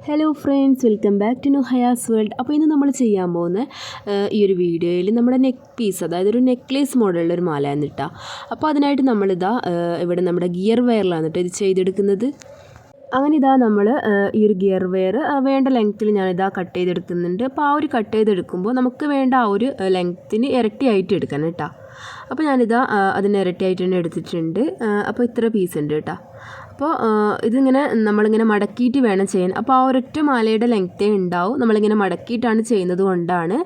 Hello friends, welcome back to Haya's world. അപ്പോൾ ഇന്ന് നമ്മൾ ചെയ്യാൻ പോകുന്ന ഈ ഒരു വീഡിയോയിൽ നമ്മുടെ നെക്ക് പീസ്, അതായത് ഒരു നെക്ലേസ് മോഡലുള്ള ഒരു മാല എന്നിട്ടാണ്. അപ്പോൾ അതിനായിട്ട് നമ്മളിതാ ഇവിടെ നമ്മുടെ ഗിയർ വെയറിലാണ് ഇത് ചെയ്തെടുക്കുന്നത്. അങ്ങനെ ഇതാ നമ്മൾ ഈ ഒരു ഗിയർ വെയർ വേണ്ട ലെങ്ത്തിൽ ഞാനിതാ കട്ട് ചെയ്തെടുക്കുന്നുണ്ട്. അപ്പോൾ ആ ഒരു കട്ട് ചെയ്തെടുക്കുമ്പോൾ നമുക്ക് വേണ്ട ആ ഒരു ലെങ്ത്തിന് ഇരട്ടിയായിട്ട് എടുക്കണം കേട്ടോ. അപ്പോൾ ഞാനിതാ അതിന് ഇരട്ടിയായിട്ട് തന്നെ എടുത്തിട്ടുണ്ട്. അപ്പോൾ ഇത്ര പീസ് ഉണ്ട് കേട്ടോ. അപ്പോൾ ഇതിങ്ങനെ നമ്മളിങ്ങനെ മടക്കിയിട്ട് വേണം ചെയ്യാൻ. അപ്പോൾ ആ ഒരൊറ്റ മാലയുടെ ലെങ്ത്തേ ഉണ്ടാവും. നമ്മളിങ്ങനെ മടക്കിയിട്ടാണ് ചെയ്യുന്നത് കൊണ്ടാണ്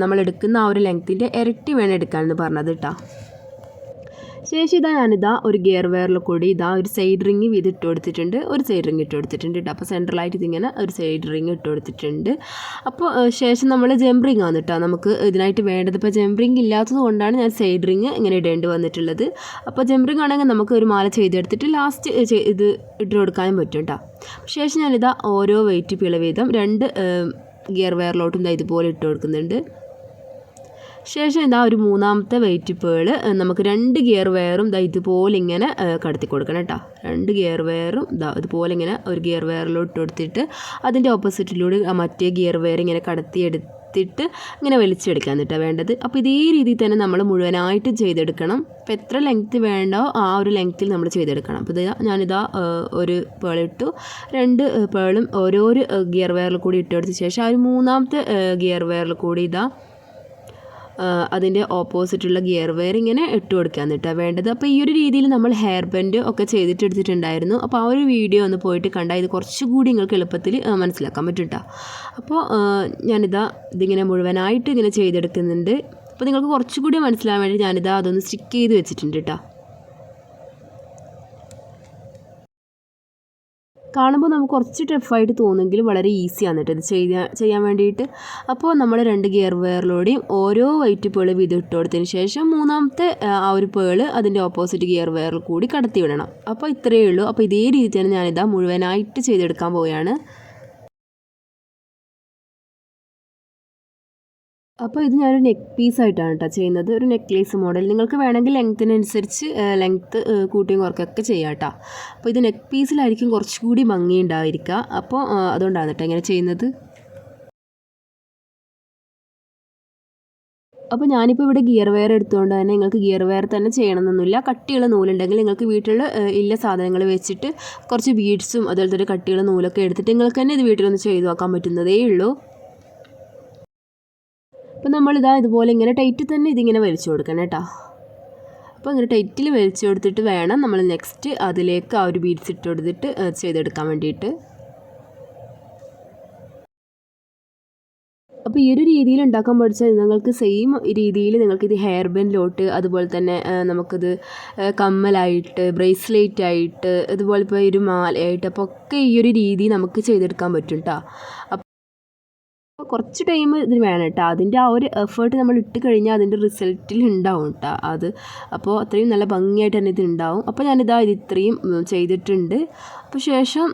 നമ്മളെടുക്കുന്ന ആ ഒരു ലെങ്ത്തിൻ്റെ ഇരട്ടി വേണം എടുക്കാമെന്ന് പറഞ്ഞത് കേട്ടോ. ശേഷം ഞാനിതാ ഒരു ഗിയർ വെയറിൽ കൂടി ഒരു സൈഡ് റിങ് ഇട്ട് കൊടുത്തിട്ടുണ്ട്, ഒരു സൈഡ് റിങ് ഇട്ട് കൊടുത്തിട്ടുണ്ട് കേട്ടോ. അപ്പോൾ സെൻട്രലായിട്ട് ഇതിങ്ങനെ ഒരു സൈഡ് റിങ് ഇട്ട് കൊടുത്തിട്ടുണ്ട്. അപ്പോൾ ശേഷം നമ്മൾ ജംപ് റിങ് ആണ് കേട്ടോ നമുക്ക് ഇതിനായിട്ട് വേണ്ടത്. ഇപ്പോൾ ജംപ് റിങ് ഇല്ലാത്തത് കൊണ്ടാണ് ഞാൻ സൈഡ് റിങ് ഇങ്ങനെ ഇടേണ്ടി വന്നിട്ടുള്ളത്. അപ്പോൾ ജംപ് റിങ് ആണെങ്കിൽ നമുക്ക് ഒരു മാല ചെയ്തെടുത്തിട്ട് ലാസ്റ്റ് ഇത് ഇട്ട് കൊടുക്കാനും പറ്റും കേട്ടോ. ശേഷം ഞാനിതാ ഓരോ വെയിറ്റ് പിള വീതം 2 ഗിയർ വെയറിലോട്ടും ഇതുപോലെ ഇട്ട് കൊടുക്കുന്നുണ്ട്. ശേഷം ഒരു മൂന്നാമത്തെ വെയിറ്റ് പേൾ നമുക്ക് 2 ഗിയർ വെയറും ഇതുപോലെ ഇങ്ങനെ കടത്തി കൊടുക്കണം കേട്ടോ. 2 ഗിയർ വെയറും ഇതുപോലെ ഇങ്ങനെ ഒരു ഗിയർ വെയറിലോട്ട് കൊടുത്തിട്ട് അതിൻ്റെ ഓപ്പോസിറ്റിലൂടെ മറ്റേ ഗിയർ വെയർ ഇങ്ങനെ കടത്തിയെടുത്തിട്ട് ഇങ്ങനെ വലിച്ചെടുക്കാൻ കേട്ടോ വേണ്ടത്. അപ്പോൾ ഇതേ രീതിയിൽ തന്നെ നമ്മൾ മുഴുവനായിട്ട് ചെയ്തെടുക്കണം. അപ്പോൾ എത്ര ലെങ്ത്ത് വേണ്ടോ ആ ഒരു ലെങ്ത്തിൽ നമ്മൾ ചെയ്തെടുക്കണം. അപ്പോൾ ഞാനിതാ ഒരു പേളിട്ടു, 2 പേളും ഓരോരോ ഗിയർ വെയറിൽ കൂടി ഇട്ടെടുത്ത ശേഷം ആ ഒരു മൂന്നാമത്തെ ഗിയർ വെയറിൽ കൂടി അതിൻ്റെ ഓപ്പോസിറ്റുള്ള ഗിയർ വെയർ ഇങ്ങനെ ഇട്ട് കൊടുക്കാൻ കേട്ടോ വേണ്ടത്. അപ്പോൾ ഈ ഒരു രീതിയിൽ നമ്മൾ ഹെയർ ബാൻഡ് ഒക്കെ എടുത്തിട്ടുണ്ടായിരുന്നു. അപ്പോൾ ആ ഒരു വീഡിയോ ഒന്ന് പോയിട്ട് കണ്ടാൽ ഇത് കുറച്ചുകൂടി നിങ്ങൾക്ക് എളുപ്പത്തിൽ മനസ്സിലാക്കാൻ പറ്റും കേട്ടോ. അപ്പോൾ ഇതിങ്ങനെ മുഴുവനായിട്ട് ഇങ്ങനെ ചെയ്തെടുക്കുന്നുണ്ട്. അപ്പോൾ നിങ്ങൾക്ക് കുറച്ചുകൂടി മനസ്സിലാകാൻ വേണ്ടി അതൊന്ന് സ്റ്റിക്ക് ചെയ്ത് വെച്ചിട്ടുണ്ട് കേട്ടോ. കാണുമ്പോൾ നമുക്ക് കുറച്ച് ടഫായിട്ട് തോന്നുമെങ്കിലും വളരെ ഈസിയാണ് കേട്ടോ ഇത് ചെയ്യാൻ വേണ്ടിയിട്ട്. അപ്പോൾ നമ്മൾ 2 ഗിയർ വെയറിലൂടെയും ഓരോ വൈറ്റ് പേൾ വീതം ഇട്ട് കൊടുത്തതിന് ശേഷം മൂന്നാമത്തെ ആ ഒരു പേൾ അതിൻ്റെ ഓപ്പോസിറ്റ് ഗിയർ വെയറിൽ കൂടി കടത്തി വിടണം. അപ്പോൾ ഇത്രയേ ഉള്ളൂ. അപ്പോൾ ഇതേ രീതിയിൽ തന്നെ ഞാനിതാ മുഴുവനായിട്ട് ചെയ്തെടുക്കാൻ പോവുകയാണ്. അപ്പോൾ ഇത് ഞാനൊരു നെക്ക് പീസായിട്ടാണ് കേട്ടോ ചെയ്യുന്നത്, ഒരു നെക്ലേസ് മോഡൽ. നിങ്ങൾക്ക് വേണമെങ്കിൽ ലെങ്ത്തിനനുസരിച്ച് ലെങ്ത്ത് കൂട്ടിയും കുറയ്ക്കൊക്കെ ചെയ്യാം കേട്ടോ. അപ്പോൾ ഇത് നെക്ക് പീസിലായിരിക്കും കുറച്ചുകൂടി ഭംഗി ഉണ്ടായിരിക്കുക. അപ്പോൾ അതുകൊണ്ടാണ് കേട്ടോ ഇങ്ങനെ ചെയ്യുന്നത്. അപ്പോൾ ഞാനിപ്പോൾ ഇവിടെ ഗിയർ വെയർ എടുത്തുകൊണ്ട് തന്നെ നിങ്ങൾക്ക് ഗിയർ വെയർ തന്നെ ചെയ്യണമെന്നൊന്നുമില്ല. കട്ടിയുള്ള നൂലുണ്ടെങ്കിൽ നിങ്ങൾക്ക് വീട്ടിൽ ഇല്ല സാധനങ്ങൾ വെച്ചിട്ട് കുറച്ച് ബീഡ്സും അതുപോലെ തന്നെ കട്ടിയുള്ള നൂലൊക്കെ എടുത്തിട്ട് നിങ്ങൾക്ക് തന്നെ ഇത് വീട്ടിലൊന്ന് ചെയ്ത് നോക്കാൻ പറ്റുന്നതേ ഉള്ളൂ. അപ്പോൾ നമ്മളിതാ ഇതുപോലെ ഇങ്ങനെ ടൈറ്റ് തന്നെ ഇതിങ്ങനെ വലിച്ചു കൊടുക്കണം കേട്ടോ. അപ്പോൾ ഇങ്ങനെ ടൈറ്റിൽ വലിച്ചു കൊടുത്തിട്ട് വേണം നമ്മൾ നെക്സ്റ്റ് അതിലേക്ക് ആ ഒരു ബീഡ്സ് ഇട്ട് കൊടുത്തിട്ട് ചെയ്തെടുക്കാൻ വേണ്ടിയിട്ട്. അപ്പോൾ ഈ ഒരു രീതിയിൽ ഉണ്ടാക്കാൻ പഠിച്ചാൽ നിങ്ങൾക്ക് സെയിം രീതിയിൽ നിങ്ങൾക്കിത് ഹെയർ ബാൻഡിലോട്ട് അതുപോലെ തന്നെ നമുക്കിത് കമ്മലായിട്ട് ബ്രേസ്ലെറ്റ് ആയിട്ട് അതുപോലെ ഇപ്പോൾ ഒരു മാലയായിട്ട് അപ്പോൾ ഒക്കെ ഈ ഒരു രീതി നമുക്ക് ചെയ്തെടുക്കാൻ പറ്റും കേട്ടോ. കുറച്ച് ടൈം ഇതിന് വേണം കേട്ടോ. അതിൻ്റെ ആ ഒരു എഫേർട്ട് നമ്മൾ ഇട്ട് കഴിഞ്ഞാൽ അതിൻ്റെ റിസൾട്ടിൽ ഉണ്ടാവും കേട്ടോ അത്. അപ്പോൾ അത്രയും നല്ല ഭംഗിയായിട്ട് തന്നെ ഇത് ഉണ്ടാവും. അപ്പോൾ ഞാനിത് ഇത്രയും ചെയ്തിട്ടുണ്ട്. അപ്പോൾ ശേഷം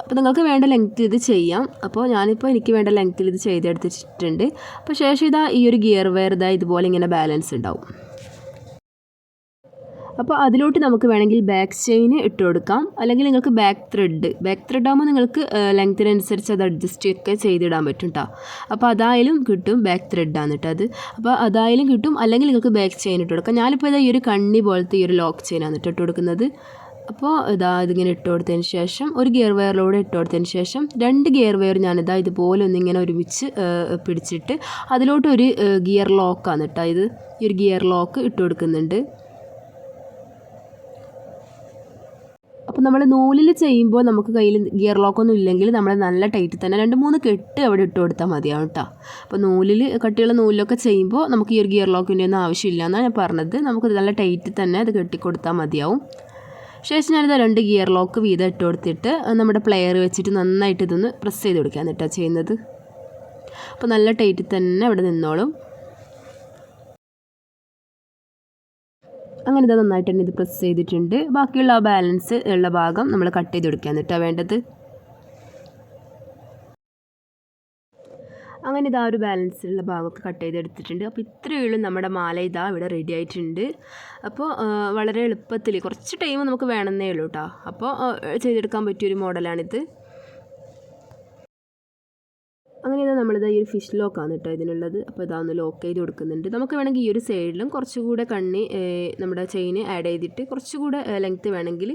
അപ്പോൾ നിങ്ങൾക്ക് വേണ്ട ലെങ്ത്തിൽ ഇത് ചെയ്യാം. അപ്പോൾ ഞാനിപ്പോൾ എനിക്ക് വേണ്ട ലെങ്ത്തിൽ ഇത് ചെയ്തെടുത്തിട്ടുണ്ട്. അപ്പോൾ ശേഷം ഈ ഒരു ഗിയർ വെയർ ഇതുപോലെ ഇങ്ങനെ ബാലൻസ് ഉണ്ടാവും. അപ്പോൾ അതിലോട്ട് നമുക്ക് വേണമെങ്കിൽ ബാക്ക് ചെയിൻ ഇട്ട് കൊടുക്കാം, അല്ലെങ്കിൽ നിങ്ങൾക്ക് ബാക്ക് ത്രെഡ് ആകുമ്പോൾ നിങ്ങൾക്ക് ലെങ്ത്തിനനുസരിച്ച് അത് അഡ്ജസ്റ്റ് ഒക്കെ ചെയ്തിടാൻ പറ്റും കേട്ടോ. അപ്പോൾ അതായാലും കിട്ടും, ബാക്ക് ത്രെഡാണ് കേട്ടോ അത്. അപ്പോൾ അതായാലും കിട്ടും, അല്ലെങ്കിൽ നിങ്ങൾക്ക് ബാക്ക് ചെയിൻ ഇട്ട് കൊടുക്കാം. ഞാനിപ്പോൾ ഈ ഒരു കണ്ണി പോലത്തെ ഈ ഒരു ലോക്ക് ചെയിനാണ് ഇട്ട് കൊടുക്കുന്നത്. അപ്പോൾ ഇതിങ്ങനെ ഇട്ട് കൊടുത്തതിന് ശേഷം ഒരു ഗിയർ വെയറിലൂടെ ഇട്ട് കൊടുത്തതിന് ശേഷം 2 ഗിയർ വെയർ ഞാനിതാ ഇതുപോലെ ഒന്നിങ്ങനെ ഒരുമിച്ച് പിടിച്ചിട്ട് അതിലോട്ടൊരു ഗിയർ ലോക്കാണ് കേട്ടോ ഇത്. ഈ ഒരു ഗിയർ ലോക്ക് ഇട്ട് കൊടുക്കുന്നുണ്ട്. അപ്പോൾ നമ്മൾ നൂലിൽ ചെയ്യുമ്പോൾ നമുക്ക് കയ്യിൽ ഗിയർ ലോക്കൊന്നും ഇല്ലെങ്കിൽ നമ്മൾ നല്ല ടൈറ്റ് തന്നെ 2-3 കെട്ട് അവിടെ ഇട്ട് കൊടുത്താൽ മതിയാവും കേട്ടോ. അപ്പോൾ നൂലിൽ കട്ടിയുള്ള നൂലിലൊക്കെ ചെയ്യുമ്പോൾ നമുക്ക് ഈ ഒരു ഗിയർ ലോക്കിൻ്റെ ഒന്നും ആവശ്യമില്ല എന്നാണ് ഞാൻ പറഞ്ഞത്. നമുക്ക് നല്ല ടൈറ്റ് തന്നെ അത് കെട്ടിക്കൊടുത്താൽ മതിയാവും. ശേഷം ഞാനിത് 2 ഗിയർ ലോക്ക് വീതം ഇട്ട് കൊടുത്തിട്ട് നമ്മുടെ പ്ലെയർ വെച്ചിട്ട് നന്നായിട്ട് ഇതൊന്ന് പ്രസ് ചെയ്ത് കൊടുക്കുകയാണ് കേട്ടോ ചെയ്യുന്നത്. അപ്പോൾ നല്ല ടൈറ്റ് തന്നെ അവിടെ നിന്നോളും. അങ്ങനെ നന്നായിട്ട് തന്നെ ഇത് പ്രസ് ചെയ്തിട്ടുണ്ട്. ബാക്കിയുള്ള ആ ബാലൻസ് ഉള്ള ഭാഗം നമ്മൾ കട്ട് ചെയ്ത് കൊടുക്കാൻ കേട്ടോ വേണ്ടത്. അങ്ങനെ ഇതാ ഒരു ബാലൻസ് ഉള്ള ഭാഗമൊക്കെ കട്ട് ചെയ്തെടുത്തിട്ടുണ്ട്. അപ്പോൾ ഇത്രയേ ഉള്ളൂ നമ്മുടെ മാല ഇവിടെ റെഡി ആയിട്ടുണ്ട്. അപ്പോൾ വളരെ എളുപ്പത്തിൽ കുറച്ച് ടൈം നമുക്ക് വേണമെന്നേ ഉള്ളൂ കേട്ടോ. അപ്പോൾ ചെയ്തെടുക്കാൻ പറ്റിയൊരു മോഡലാണിത്. അങ്ങനെ ഇതാ നമ്മളിതാ ഈ ഒരു ഫിഷ് ലോക്കാണ് കേട്ടോ ഇതിനുള്ളത്. അപ്പോൾ ഇതാന്ന് ലോക്ക് ചെയ്ത് കൊടുക്കുന്നുണ്ട്. നമുക്ക് വേണമെങ്കിൽ ഈ ഒരു സൈഡിലും കുറച്ചുകൂടെ നമ്മുടെ ചെയിന് ആഡ് ചെയ്തിട്ട് കുറച്ചുകൂടെ ലെങ്ത്ത് വേണമെങ്കിൽ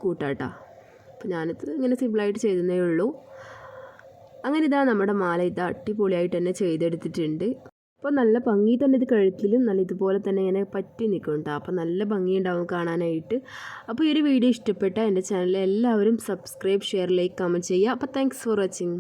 കൂട്ടാം കേട്ടോ. അപ്പോൾ ഞാനിത് ഇങ്ങനെ സിമ്പിളായിട്ട് ചെയ്തതേ ഉള്ളൂ. അങ്ങനെ ഇതാ നമ്മുടെ മാല ഇത് അടിപൊളിയായിട്ട് തന്നെ ചെയ്തെടുത്തിട്ടുണ്ട്. അപ്പോൾ നല്ല ഭംഗി തന്നെ ഇത് കഴുത്തിലും നല്ല ഇതുപോലെ തന്നെ ഇങ്ങനെ പറ്റി നിൽക്കും കേട്ടോ. അപ്പോൾ നല്ല ഭംഗിയുണ്ടാവും കാണാനായിട്ട്. അപ്പോൾ ഈ ഒരു വീഡിയോ ഇഷ്ടപ്പെട്ട എൻ്റെ ചാനൽ എല്ലാവരും സബ്സ്ക്രൈബ്, ഷെയർ, ലൈക്ക്, കമൻറ്റ് ചെയ്യുക. അപ്പോൾ താങ്ക്സ് ഫോർ വാച്ചിങ്.